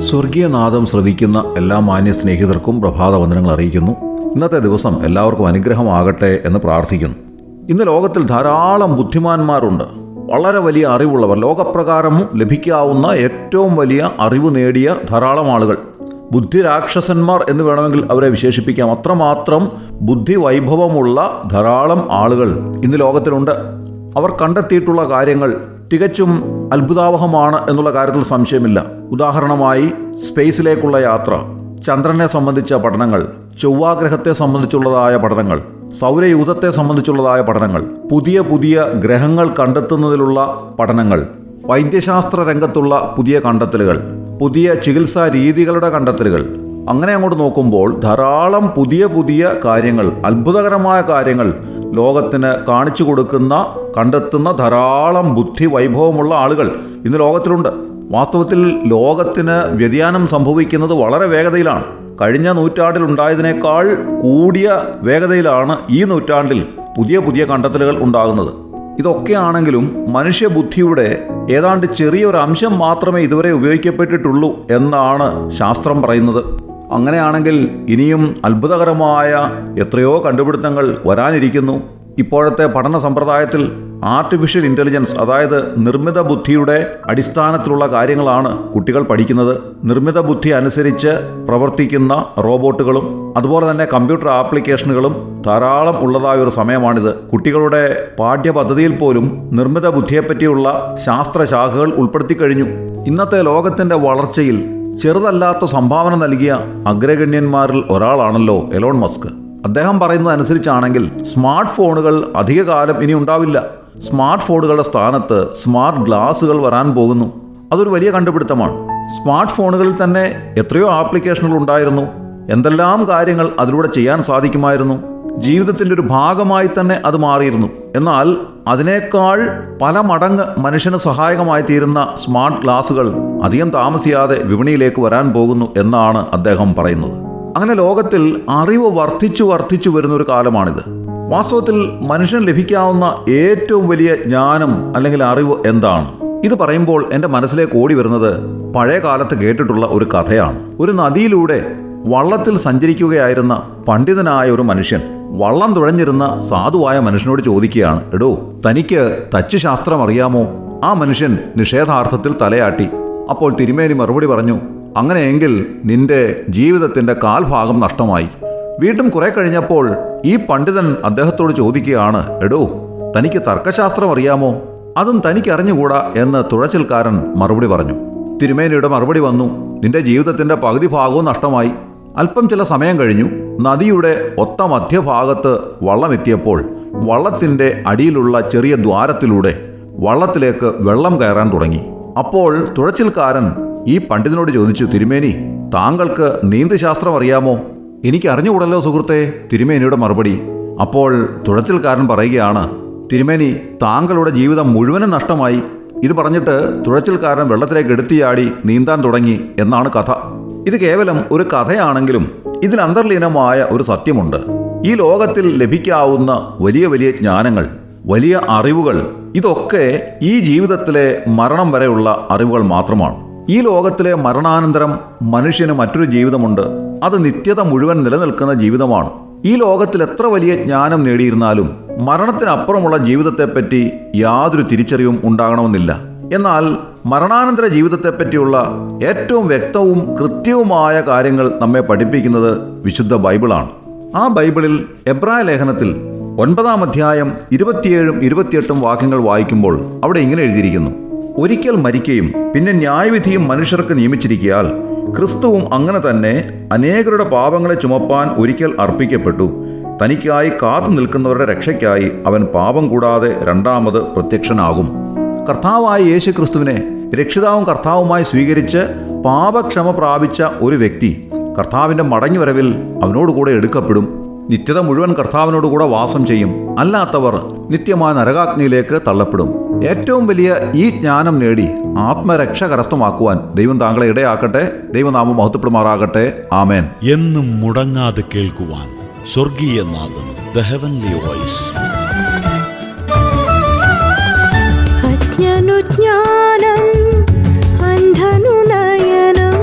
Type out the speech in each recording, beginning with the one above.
സ്വർഗീയനാദം ശ്രവിക്കുന്ന എല്ലാ മാന്യ സ്നേഹിതർക്കും പ്രഭാതവന്ദനങ്ങൾ അറിയിക്കുന്നു. ഇന്നത്തെ ദിവസം എല്ലാവർക്കും അനുഗ്രഹമാകട്ടെ എന്ന് പ്രാർത്ഥിക്കുന്നു. ഇന്ന് ലോകത്തിൽ ധാരാളം ബുദ്ധിമാന്മാരുണ്ട്, വളരെ വലിയ അറിവുള്ളവർ, ലോകപ്രകാരം ലഭിക്കാവുന്ന ഏറ്റവും വലിയ അറിവ് നേടിയ ധാരാളം ആളുകൾ. ബുദ്ധിരാക്ഷസന്മാർ എന്ന് വേണമെങ്കിൽ അവരെ വിശേഷിപ്പിക്കാം. അത്രമാത്രം ബുദ്ധി വൈഭവമുള്ള ധാരാളം ആളുകൾ ഇന്ന് ലോകത്തിലുണ്ട്. അവർ കണ്ടെത്തിയിട്ടുള്ള കാര്യങ്ങൾ തികച്ചും അത്ഭുതാവഹമാണ് എന്നുള്ള കാര്യത്തിൽ സംശയമില്ല. ഉദാഹരണമായി സ്പേസിലേക്കുള്ള യാത്ര, ചന്ദ്രനെ സംബന്ധിച്ച പഠനങ്ങൾ, ചൊവ്വാഗ്രഹത്തെ സംബന്ധിച്ചുള്ളതായ പഠനങ്ങൾ, സൗരയൂഥത്തെ സംബന്ധിച്ചുള്ളതായ പഠനങ്ങൾ, പുതിയ പുതിയ ഗ്രഹങ്ങൾ കണ്ടെത്തുന്നതിലുള്ള പഠനങ്ങൾ, വൈദ്യശാസ്ത്ര രംഗത്തുള്ള പുതിയ കണ്ടെത്തലുകൾ, പുതിയ ചികിത്സാ രീതികളുടെ കണ്ടെത്തലുകൾ, അങ്ങനെ അങ്ങോട്ട് നോക്കുമ്പോൾ ധാരാളം പുതിയ പുതിയ കാര്യങ്ങൾ, അത്ഭുതകരമായ കാര്യങ്ങൾ ലോകത്തിന് കാണിച്ചു കൊടുക്കുന്ന, കണ്ടെത്തുന്ന ധാരാളം ബുദ്ധി വൈഭവമുള്ള ആളുകൾ ഇന്ന് ലോകത്തിലുണ്ട്. വാസ്തവത്തിൽ ലോകത്തിന് വ്യതിയാനം സംഭവിക്കുന്നത് വളരെ വേഗതയിലാണ്. കഴിഞ്ഞ നൂറ്റാണ്ടിൽ ഉണ്ടായതിനേക്കാൾ കൂടിയ വേഗതയിലാണ് ഈ നൂറ്റാണ്ടിൽ പുതിയ പുതിയ കണ്ടെത്തലുകൾ ഉണ്ടാകുന്നത്. ഇതൊക്കെയാണെങ്കിലും മനുഷ്യബുദ്ധിയുടെ ഏതാണ്ട് ചെറിയൊരു അംശം മാത്രമേ ഇതുവരെ ഉപയോഗിക്കപ്പെട്ടിട്ടുള്ളൂ എന്നാണ് ശാസ്ത്രം പറയുന്നത്. അങ്ങനെയാണെങ്കിൽ ഇനിയും അത്ഭുതകരമായ എത്രയോ കണ്ടുപിടുത്തങ്ങൾ വരാനിരിക്കുന്നു. ഇപ്പോഴത്തെ പഠന സമ്പ്രദായത്തിൽ ആർട്ടിഫിഷ്യൽ ഇൻ്റലിജൻസ്, അതായത് നിർമ്മിത ബുദ്ധിയുടെ അടിസ്ഥാനത്തിലുള്ള കാര്യങ്ങളാണ് കുട്ടികൾ പഠിക്കുന്നത്. നിർമ്മിത ബുദ്ധി അനുസരിച്ച് പ്രവർത്തിക്കുന്ന റോബോട്ടുകളും അതുപോലെ തന്നെ കമ്പ്യൂട്ടർ ആപ്ലിക്കേഷനുകളും ധാരാളം ഉള്ളതായ ഒരു സമയമാണിത്. കുട്ടികളുടെ പാഠ്യപദ്ധതിയിൽ പോലും നിർമ്മിത ബുദ്ധിയെപ്പറ്റിയുള്ള ശാസ്ത്രശാഖകൾ ഉൾപ്പെടുത്തി കഴിഞ്ഞു. ഇന്നത്തെ ലോകത്തിൻ്റെ വളർച്ചയിൽ ചെറുതല്ലാത്ത സംഭാവന നൽകിയ അഗ്രഗണ്യന്മാരിൽ ഒരാളാണല്ലോ എലോൺ മസ്ക്. അദ്ദേഹം പറയുന്നത് അനുസരിച്ചാണെങ്കിൽ സ്മാർട്ട് ഫോണുകൾ അധികകാലം ഇനി ഉണ്ടാവില്ല. സ്മാർട്ട് ഫോണുകളുടെ സ്ഥാനത്ത് സ്മാർട്ട് ഗ്ലാസുകൾ വരാൻ പോകുന്നു. അതൊരു വലിയ കണ്ടുപിടുത്തമാണ്. സ്മാർട്ട് ഫോണുകളിൽ തന്നെ എത്രയോ ആപ്ലിക്കേഷനുകൾ ഉണ്ടായിരുന്നു. എന്തെല്ലാം കാര്യങ്ങൾ അതിലൂടെ ചെയ്യാൻ സാധിക്കുമായിരുന്നു. ജീവിതത്തിൻ്റെ ഒരു ഭാഗമായി തന്നെ അത് മാറിയിരുന്നു. എന്നാൽ അതിനേക്കാൾ പല മടങ്ങ് മനുഷ്യന് സഹായകമായി തീരുന്ന സ്മാർട്ട് ഗ്ലാസുകൾ അധികം താമസിയാതെ വിപണിയിലേക്ക് വരാൻ പോകുന്നു എന്നാണ് അദ്ദേഹം പറയുന്നത്. അങ്ങനെ ലോകത്തിൽ അറിവ് വർദ്ധിച്ചു വരുന്നൊരു കാലമാണിത്. വാസ്തവത്തിൽ മനുഷ്യന് ലഭിക്കാവുന്ന ഏറ്റവും വലിയ ജ്ഞാനം അല്ലെങ്കിൽ അറിവ് എന്താണ്? ഇത് പറയുമ്പോൾ എൻ്റെ മനസ്സിലേക്ക് ഓടി വരുന്നത് പഴയ കാലത്ത് കേട്ടിട്ടുള്ള ഒരു കഥയാണ്. ഒരു നദിയിലൂടെ വള്ളത്തിൽ സഞ്ചരിക്കുകയായിരുന്ന പണ്ഡിതനായ ഒരു മനുഷ്യൻ വള്ളം തുഴഞ്ഞിരുന്ന സാധുവായ മനുഷ്യനോട് ചോദിക്കുകയാണ്, എടോ, തനിക്ക് തച്ചുശാസ്ത്രം അറിയാമോ? ആ മനുഷ്യൻ നിഷേധാർത്ഥത്തിൽ തലയാട്ടി. അപ്പോൾ തിരുമേനി മറുപടി പറഞ്ഞു, അങ്ങനെയെങ്കിൽ നിന്റെ ജീവിതത്തിൻ്റെ കാൽഭാഗം നഷ്ടമായി. വീണ്ടും കുറെ കഴിഞ്ഞപ്പോൾ ഈ പണ്ഡിതൻ അദ്ദേഹത്തോട് ചോദിക്കുകയാണ്, എടോ, തനിക്ക് തർക്കശാസ്ത്രം അറിയാമോ? അതും തനിക്ക് അറിഞ്ഞുകൂടാ എന്ന് തുഴച്ചിൽക്കാരൻ മറുപടി പറഞ്ഞു. തിരുമേനിയുടെ മറുപടി വന്നു, നിന്റെ ജീവിതത്തിൻ്റെ പകുതി ഭാഗവും നഷ്ടമായി. അല്പം ചില സമയം കഴിഞ്ഞു. നദിയുടെ ഒത്ത മധ്യഭാഗത്ത് വള്ളമെത്തിയപ്പോൾ വള്ളത്തിൻ്റെ അടിയിലുള്ള ചെറിയ ദ്വാരത്തിലൂടെ വള്ളത്തിലേക്ക് വെള്ളം കയറാൻ തുടങ്ങി. അപ്പോൾ തുഴച്ചിൽക്കാരൻ ഈ പണ്ഡിതനോട് ചോദിച്ചു, തിരുമേനി, താങ്കൾക്ക് നീന്തശാസ്ത്രം അറിയാമോ? എനിക്ക് അറിഞ്ഞുകൂടല്ലോ സുഹൃത്തെ, തിരുമേനിയുടെ മറുപടി. അപ്പോൾ തുഴച്ചിൽക്കാരൻ പറയുകയാണ്, തിരുമേനി, താങ്കളുടെ ജീവിതം മുഴുവനും നഷ്ടമായി. ഇത് പറഞ്ഞിട്ട് തുഴച്ചിൽക്കാരൻ വെള്ളത്തിലേക്ക് എടുത്തിയാടി നീന്താൻ തുടങ്ങി എന്നാണ് കഥ. ഇത് കേവലം ഒരു കഥയാണെങ്കിലും ഇതിൽ അന്തർലീനമായ ഒരു സത്യമുണ്ട്. ഈ ലോകത്തിൽ ലഭിക്കാവുന്ന വലിയ വലിയ ജ്ഞാനങ്ങൾ, വലിയ അറിവുകൾ, ഇതൊക്കെ ഈ ജീവിതത്തിലെ മരണം വരെയുള്ള അറിവുകൾ മാത്രമാണ്. ഈ ലോകത്തിലെ മരണാനന്തരം മനുഷ്യന് മറ്റൊരു ജീവിതമുണ്ട്. അത് നിത്യത മുഴുവൻ നിലനിൽക്കുന്ന ജീവിതമാണ്. ഈ ലോകത്തിൽ എത്ര വലിയ ജ്ഞാനം നേടിയിരുന്നാലും മരണത്തിനപ്പുറമുള്ള ജീവിതത്തെപ്പറ്റി യാതൊരു തിരിച്ചറിവും ഉണ്ടാകണമെന്നില്ല. എന്നാൽ മരണാനന്തര ജീവിതത്തെപ്പറ്റിയുള്ള ഏറ്റവും വ്യക്തവും കൃത്യവുമായ കാര്യങ്ങൾ നമ്മെ പഠിപ്പിക്കുന്നത് വിശുദ്ധ ബൈബിളാണ്. ആ ബൈബിളിൽ എബ്രായ ലേഖനത്തിൽ 9-ാം അധ്യായം 27-ഉം 28-ഉം വാക്യങ്ങൾ വായിക്കുമ്പോൾ അവിടെ ഇങ്ങനെ എഴുതിയിരിക്കുന്നു, ഒരിക്കൽ മരിക്കുകയും പിന്നെ ന്യായവിധിയും മനുഷ്യർക്ക് നിയമിച്ചിരിക്കയാൽ ക്രിസ്തുവും അങ്ങനെ തന്നെ അനേകരുടെ പാപങ്ങളെ ചുമപ്പാൻ ഒരിക്കൽ അർപ്പിക്കപ്പെട്ടു. തനിക്കായി കാത്തു നിൽക്കുന്നവരുടെ രക്ഷയ്ക്കായി അവൻ പാപം കൂടാതെ രണ്ടാമത് പ്രത്യക്ഷനാകും. കർത്താവായ യേശു ക്രിസ്തുവിനെ രക്ഷിതാവും കർത്താവുമായി സ്വീകരിച്ച് പാപക്ഷമ പ്രാപിച്ച ഒരു വ്യക്തി കർത്താവിൻ്റെ മടങ്ങിവരവിൽ അവനോടുകൂടെ എടുക്കപ്പെടും. നിത്യത മുഴുവൻ കർത്താവിനോടുകൂടെ വാസം ചെയ്യും. അല്ലാത്തവർ നിത്യമായ നരകാഗ്നിയിലേക്ക് തള്ളപ്പെടും. ഏറ്റവും വലിയ ഈ ജ്ഞാനം നേടി ആത്മരക്ഷ കരസ്ഥമാക്കുവാൻ ദൈവം താങ്കളെ ഇടയാക്കട്ടെ. ദൈവനാമം മഹത്വപ്പെടുമാറാകട്ടെ. ആമേൻ. എന്നും മുടങ്ങാതെ കേൾക്കുവാൻ സ്വർഗീയ നാദം, ദ ഹെവൻലി വോയിസ്. ജ്ഞാനം അന്ധനു നയനം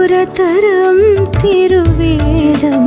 മധുരതരം തിരുവേദം